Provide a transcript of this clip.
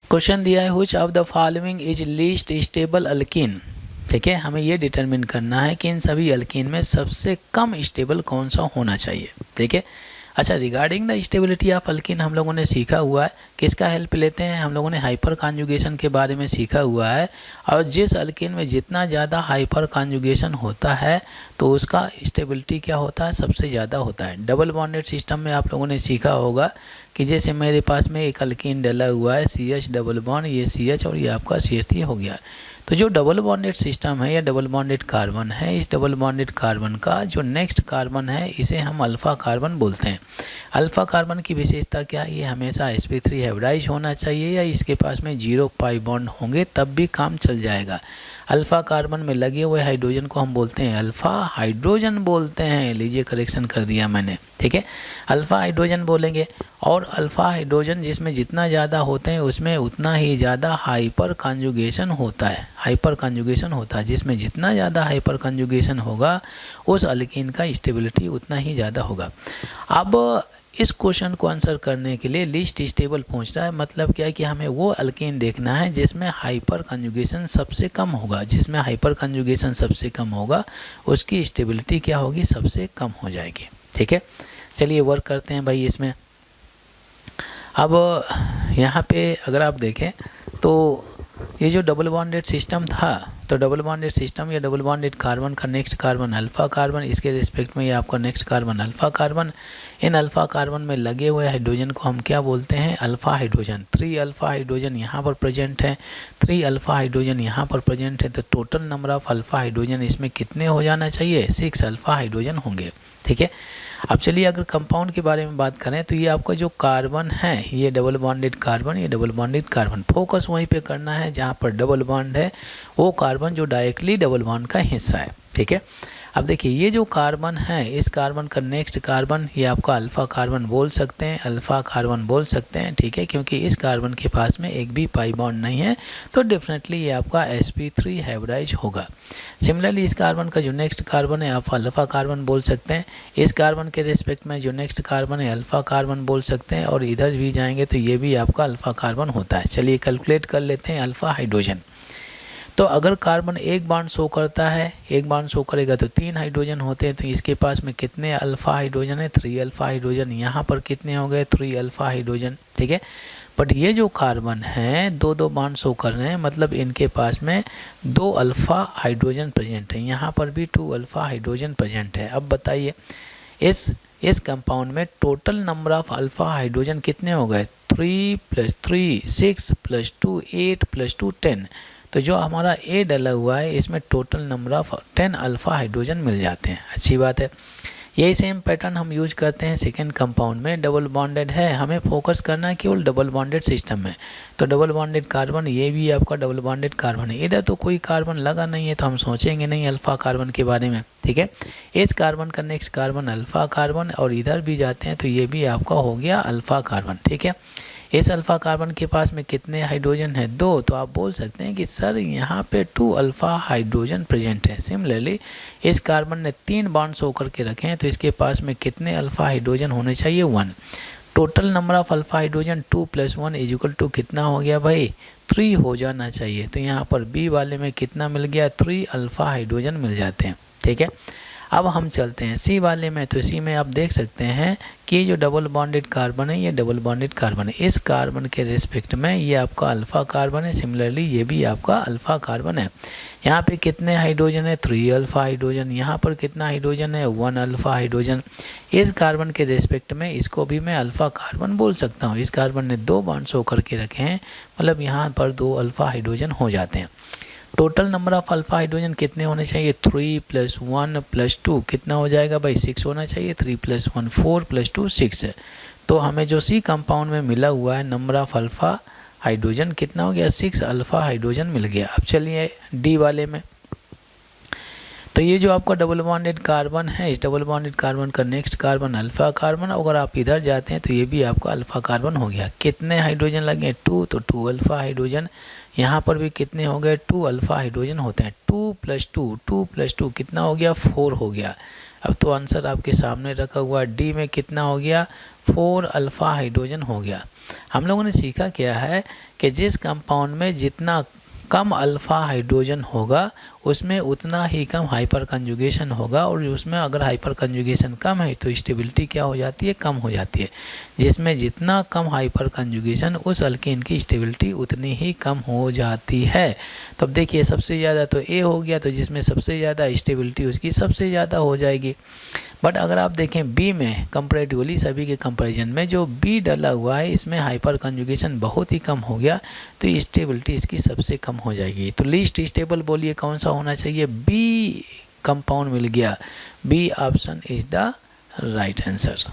Question दिया है which of the following is least stable alkyne. ठीक है, हमें ये डिटरमिन करना है कि इन सभी अल्कीन में सबसे कम स्टेबल कौन सा होना चाहिए। ठीक है, अच्छा, regarding the stability of alkyne हम लोगों ने सीखा हुआ है, किसका हेल्प लेते हैं, हम लोगों ने हाइपर कॉन्जुगेशन के बारे में सीखा हुआ है। और जिस अल्कीन में जितना ज़्यादा हाइपर कॉन्जुगेशन होता है तो उसका स्टेबिलिटी क्या होता है, सबसे ज़्यादा होता है। डबल बॉन्डेड सिस्टम में आप लोगों ने सीखा होगा कि जैसे मेरे पास में एक अल्कीन डला हुआ है CH डबल बॉन्ड, ये CH और ये आपका CH3 हो गया। तो जो डबल बॉन्डेड सिस्टम है या डबल बॉन्डेड कार्बन है, इस डबल बॉन्डेड कार्बन का जो नेक्स्ट कार्बन है इसे हम अल्फ़ा कार्बन बोलते हैं। अल्फ़ा कार्बन की विशेषता क्या है, ये हमेशा sp3 हाइब्रिडाइज होना चाहिए या इसके पास में 0 पाई बॉन्ड होंगे तब भी काम चल जाएगा। अल्फ़ा कार्बन में लगे हुए हाइड्रोजन को हम बोलते हैं अल्फ़ा हाइड्रोजन बोलते हैं। लीजिए, करेक्शन कर दिया मैंने। ठीक है, अल्फ़ा हाइड्रोजन बोलेंगे। और अल्फ़ा हाइड्रोजन जिसमें जितना ज़्यादा होते हैं उसमें उतना ही ज़्यादा हाइपर कॉन्जुगेशन होता है। हाइपर कॉन्जुगेशन होता है, जिसमें जितना ज़्यादा हाइपर कॉन्जुगेशन होगा उस अल्कीन का स्टेबिलिटी उतना ही ज़्यादा होगा। अब इस क्वेश्चन को आंसर करने के लिए लिस्ट स्टेबल पूछ रहा है, मतलब क्या है कि हमें वो अल्कीन देखना है जिसमें हाइपर कॉन्जुगेशन सबसे कम होगा। जिसमें हाइपर कॉन्जुगेशन सबसे कम होगा उसकी स्टेबिलिटी क्या होगी, सबसे कम हो जाएगी। ठीक है, चलिए वर्क करते हैं भाई इसमें। अब यहाँ पे अगर आप देखें तो ये जो डबल बॉन्डेड सिस्टम था, तो डबल बॉन्डेड सिस्टम या डबल बॉन्डेड कार्बन का नेक्स्ट कार्बन अल्फ़ा कार्बन, इसके रिस्पेक्ट में ये आपका नेक्स्ट कार्बन अल्फ़ा कार्बन। इन अल्फ़ा कार्बन में लगे हुए हाइड्रोजन को हम क्या बोलते हैं, अल्फ़ा हाइड्रोजन। 3 अल्फ़ा हाइड्रोजन यहाँ पर प्रेजेंट है, 3 अल्फ़ा हाइड्रोजन यहाँ पर प्रेजेंट है। तो total number of alpha hydrogen इसमें कितने हो जाना चाहिए, 6 अल्फ़ा हाइड्रोजन होंगे। ठीक है, अब चलिए अगर कंपाउंड के बारे में बात करें तो ये आपका जो कार्बन है, ये डबल बॉन्डेड कार्बन, ये डबल बॉन्डेड कार्बन। फोकस वहीं पे करना है जहाँ पर डबल बॉन्ड है, वो कार्बन जो डायरेक्टली डबल बॉन्ड का हिस्सा है। ठीक है, अब देखिए ये जो कार्बन है, इस कार्बन का नेक्स्ट कार्बन ये आपका अल्फ़ा कार्बन बोल सकते हैं, अल्फ़ा कार्बन बोल सकते हैं। ठीक है, क्योंकि इस कार्बन के पास में एक भी पाई बॉन्ड नहीं है तो डेफिनेटली ये आपका sp3 हाइब्रिडाइज होगा। सिमिलरली इस कार्बन का जो नेक्स्ट कार्बन है आप अल्फ़ा कार्बन बोल सकते हैं। इस कार्बन के रिस्पेक्ट में जो नेक्स्ट कार्बन है अल्फ़ा कार्बन बोल सकते हैं। और इधर भी जाएंगे तो ये भी आपका अल्फ़ा कार्बन होता है। चलिए कैलकुलेट कर लेते हैं अल्फ़ा हाइड्रोजन। तो अगर कार्बन एक बॉन्ड शो करता है, एक बॉन्ड शो करेगा तो 3 हाइड्रोजन होते हैं। तो इसके पास में कितने अल्फ़ा हाइड्रोजन है, 3 अल्फ़ा हाइड्रोजन। यहाँ पर कितने हो गए, 3 अल्फ़ा हाइड्रोजन। ठीक है, बट ये जो कार्बन है 2 बॉन्ड शो कर रहे हैं, मतलब इनके पास में 2 अल्फ़ा हाइड्रोजन प्रेजेंट है। यहाँ पर भी 2 अल्फ़ा हाइड्रोजन प्रेजेंट है। अब बताइए इस कंपाउंड में total number of alpha hydrogen कितने हो गए, 3 + 3 6 + 2 8 + 2 10। तो जो हमारा A डला हुआ है इसमें total number of 10 alpha hydrogen मिल जाते हैं। अच्छी बात है। यही सेम पैटर्न हम यूज करते हैं सेकेंड कंपाउंड में। डबल बॉन्डेड है, हमें फोकस करना है केवल डबल बॉन्डेड सिस्टम में। तो डबल बॉन्डेड कार्बन, ये भी आपका डबल बॉन्डेड कार्बन है। इधर तो कोई कार्बन लगा नहीं है तो हम सोचेंगे नहीं अल्फ़ा कार्बन के बारे में। ठीक है, इस कार्बन का नेक्स्ट कार्बन अल्फ़ा कार्बन, और इधर भी जाते हैं तो ये भी आपका हो गया अल्फ़ा कार्बन। ठीक है, इस अल्फ़ा कार्बन के पास में कितने हाइड्रोजन है, 2। तो आप बोल सकते हैं कि सर यहाँ पे 2 अल्फ़ा हाइड्रोजन प्रेजेंट है। सिमिलरली इस कार्बन ने 3 बॉन्ड शो करके रखे हैं तो इसके पास में कितने अल्फ़ा हाइड्रोजन होने चाहिए, 1। Total number of alpha hydrogen 2 + 1 = कितना हो गया भाई, 3 हो जाना चाहिए। तो यहाँ पर बी वाले में कितना मिल गया, 3 अल्फ़ा हाइड्रोजन मिल जाते हैं। ठीक है, अब हम चलते हैं सी वाले में। तो सी में आप देख सकते हैं कि जो डबल बॉन्डेड कार्बन है ये डबल बॉन्डेड कार्बन है। इस कार्बन के रिस्पेक्ट में ये आपका अल्फ़ा कार्बन है। सिमिलरली ये भी आपका अल्फ़ा कार्बन है। यहाँ पे कितने हाइड्रोजन है, 3 अल्फ़ा हाइड्रोजन। यहाँ पर कितना हाइड्रोजन है, 1 अल्फ़ा हाइड्रोजन। इस कार्बन के रिस्पेक्ट में इसको भी मैं अल्फ़ा कार्बन बोल सकता हूँ। इस कार्बन ने 2 बॉन्ड शो करके रखे हैं, मतलब यहाँ पर 2 अल्फ़ा हाइड्रोजन हो जाते हैं। Total number of alpha hydrogen कितने होने चाहिए, 3 + 1 + 2 कितना हो जाएगा भाई, 6 होना चाहिए। 3 + 1 4 + 2 6 है। तो हमें जो सी कंपाउंड में मिला हुआ है नंबर ऑफ अल्फ़ा हाइड्रोजन कितना हो गया, 6 अल्फ़ा हाइड्रोजन मिल गया। अब चलिए डी वाले में। तो ये जो आपका डबल बॉन्डेड कार्बन है, इस डबल बॉन्डेड कार्बन का नेक्स्ट कार्बन अल्फ़ा कार्बन। अगर आप इधर जाते हैं तो ये भी आपका अल्फ़ा कार्बन हो गया। कितने हाइड्रोजन लगे, 2। तो 2 अल्फ़ा हाइड्रोजन। यहाँ पर भी कितने हो गए, 2 अल्फ़ा हाइड्रोजन होते हैं। 2 + 2 कितना हो गया, 4 हो गया। अब तो आंसर आपके सामने रखा हुआ है। डी में कितना हो गया, 4 अल्फ़ा हाइड्रोजन हो गया। हम लोगों ने सीखा क्या है कि जिस कंपाउंड में जितना कम अल्फ़ा हाइड्रोजन होगा उसमें उतना ही कम हाइपर कंजुगेशन होगा, और उसमें अगर हाइपर कंजुगेशन कम है तो स्टेबिलिटी क्या हो जाती है, कम हो जाती है। जिसमें जितना कम हाइपर कंजुगेशन उस अल्कीन की स्टेबिलिटी उतनी ही कम हो जाती है। तो अब देखिए सबसे ज़्यादा तो ए हो गया, तो जिसमें सबसे ज़्यादा स्टेबिलिटी उसकी सबसे ज़्यादा हो जाएगी। बट अगर आप देखें बी में कंपैरेटिवली सभी के कंपैरिजन में जो बी डला हुआ है इसमें हाइपर कंजुगेशन बहुत ही कम हो गया, तो स्टेबिलिटी इसकी सबसे कम हो जाएगी। तो लीस्ट स्टेबल बोलिए कौन सा होना चाहिए, बी कंपाउंड मिल गया। B option is the right answer.